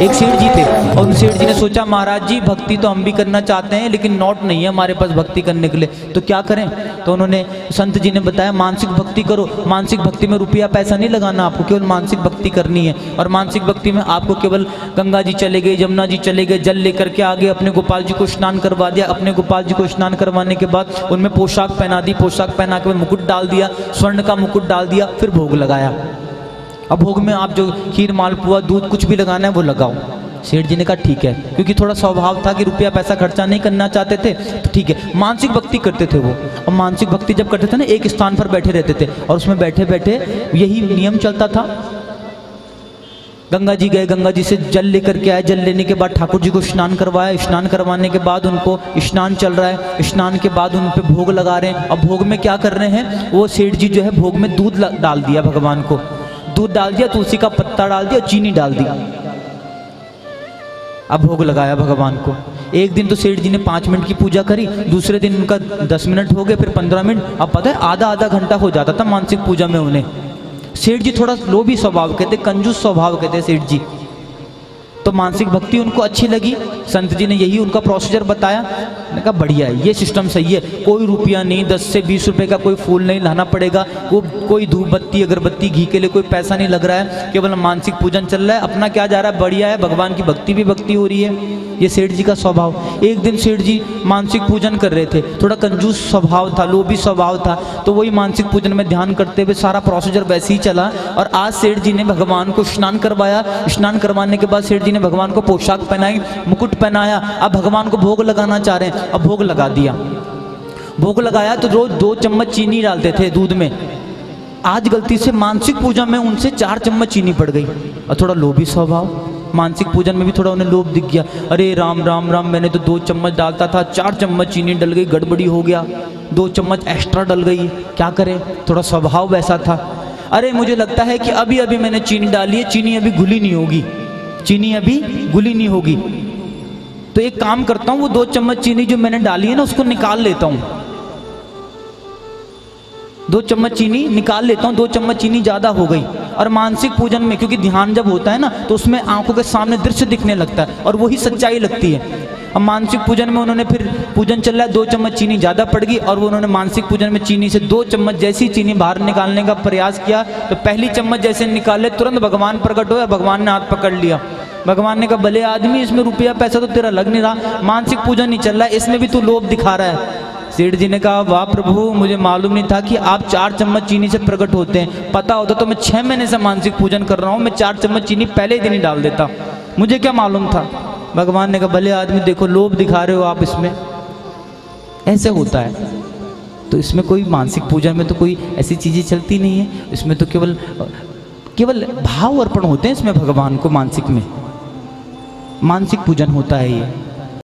एक सेठ जी थे और उन सेठ जी ने सोचा महाराज जी भक्ति तो हम भी करना चाहते हैं लेकिन नोट नहीं है हमारे पास भक्ति करने के लिए, तो क्या करें। तो उन्होंने संत जी ने बताया मानसिक भक्ति करो। मानसिक भक्ति में रुपया पैसा नहीं लगाना, आपको केवल मानसिक भक्ति करनी है। और मानसिक भक्ति में आपको केवल गंगा जी चले गए, यमुना जी चले गए, जल लेकर के आगे अपने गोपाल जी को स्नान करवा दिया। अपने गोपाल जी को स्नान करवाने के बाद उनमें पोशाक पहना दी, पोशाक पहना के मुकुट डाल दिया, स्वर्ण का मुकुट डाल दिया, फिर भोग लगाया। अब भोग में आप जो खीर मालपुआ दूध कुछ भी लगाना है वो लगाओ। सेठ जी ने कहा ठीक है, क्योंकि थोड़ा स्वभाव था कि रुपया पैसा खर्चा नहीं करना चाहते थे, तो ठीक है। मानसिक भक्ति करते थे वो। और मानसिक भक्ति जब करते थे ना, एक स्थान पर बैठे रहते थे और उसमें बैठे बैठे यही नियम चलता था। गंगा जी गए, गंगा जी से जल लेकर के आए, जल लेने के बाद ठाकुर जी को स्नान करवाया, स्नान करवाने के बाद उनको स्नान चल रहा है, स्नान के बाद उन पे भोग लगा रहे हैं। अब भोग में क्या कर रहे हैं, वो सेठ जी जो है भोग में दूध डाल दिया, भगवान को दूध डाल दिया, तुलसी का पत्ता डाल दिया, चीनी डाल दी। अब भोग लगाया भगवान को। एक दिन तो सेठ जी ने 5 मिनट की पूजा करी, दूसरे दिन उनका 10 मिनट हो गए, फिर 15 मिनट। अब पता है आधा घंटा हो जाता था मानसिक पूजा में उन्हें। सेठ जी थोड़ा लोभी स्वभाव के थे, कंजूस स्वभाव के थे सेठ जी। तो मानसिक भक्ति उनको अच्छी लगी, संत जी ने यही उनका प्रोसीजर बताया। मैंने कहा बढ़िया है, ये सिस्टम सही है। कोई रुपया नहीं, 10 से 20 रुपए का कोई फूल नहीं लाना पड़ेगा, कोई धूप बत्ती अगरबत्ती घी के लिए कोई पैसा नहीं लग रहा है, केवल मानसिक पूजन चल रहा है, अपना क्या जा रहा है, बढ़िया है, भगवान की भक्ति भी भक्ति हो रही है। ये सेठ जी का स्वभाव। एक दिन सेठ जी मानसिक पूजन कर रहे थे, थोड़ा कंजूस स्वभाव था, लोभी स्वभाव था, तो वही मानसिक पूजन में ध्यान करते हुए सारा प्रोसीजर वैसे ही चला। और आज सेठ जी ने भगवान को स्नान करवाया, स्नान करवाने के बाद सेठ जी ने भगवान को पोशाक पहनाई, मुकुट पहनाया। अब भगवान को भोग लगाना चाह रहे हैं, अब भोग लगा दिया। भोग लगाया तो रोज 2 चम्मच चीनी डालते थे दूध में, आज गलती से मानसिक पूजा में उनसे 4 चम्मच चीनी पड़ गई। और थोड़ा लोभी स्वभाव, मानसिक पूजन में भी थोड़ा उन्हें लोभ दिख गया। अरे राम राम राम, मैंने तो 2 चम्मच डालता था, 4 चम्मच चीनी डल गई, गड़बड़ी हो गया, 2 चम्मच एक्स्ट्रा डल गई, क्या करें, थोड़ा स्वभाव वैसा था। अरे मुझे लगता है कि अभी अभी मैंने चीनी डाली है, चीनी अभी घुली नहीं होगी, चीनी अभी घुली नहीं होगी, तो एक काम करता हूँ, वो 2 चम्मच चीनी जो मैंने डाली है ना उसको निकाल लेता हूँ, 2 चम्मच चीनी निकाल लेता हूँ, 2 चम्मच चीनी ज़्यादा हो गई। और मानसिक पूजन में क्योंकि ध्यान जब होता है ना तो उसमें आंखों के सामने दृश्य दिखने लगता है और वही सच्चाई लगती है। अब मानसिक पूजन में उन्होंने फिर पूजन चल रहा है, 2 चम्मच चीनी ज़्यादा पड़ गई और वो उन्होंने मानसिक पूजन में चीनी से 2 चम्मच जैसी चीनी बाहर निकालने का प्रयास किया तो पहली चम्मच जैसे निकाले तुरंत भगवान प्रकट हुए, भगवान ने हाथ पकड़ लिया। भगवान ने कहा भले आदमी, इसमें रुपया पैसा तो तेरा लग नहीं रहा, मानसिक पूजन नहीं चल रहा है, इसमें भी तू लोभ दिखा रहा है। सेठ जी ने कहा वाह प्रभु, मुझे मालूम नहीं था कि आप 4 चम्मच चीनी से प्रकट होते हैं, पता होता तो मैं 6 महीने से मानसिक पूजन कर रहा हूँ, मैं 4 चम्मच चीनी पहले ही दिन ही डाल देता, मुझे क्या मालूम था। भगवान ने कहा भले आदमी, देखो लोभ दिखा रहे हो आप, इसमें ऐसे होता है। तो इसमें कोई मानसिक पूजन में तो कोई ऐसी चीज़ें चलती नहीं है, इसमें तो केवल भाव अर्पण होते हैं इसमें भगवान को, मानसिक में मानसिक पूजन होता है ये।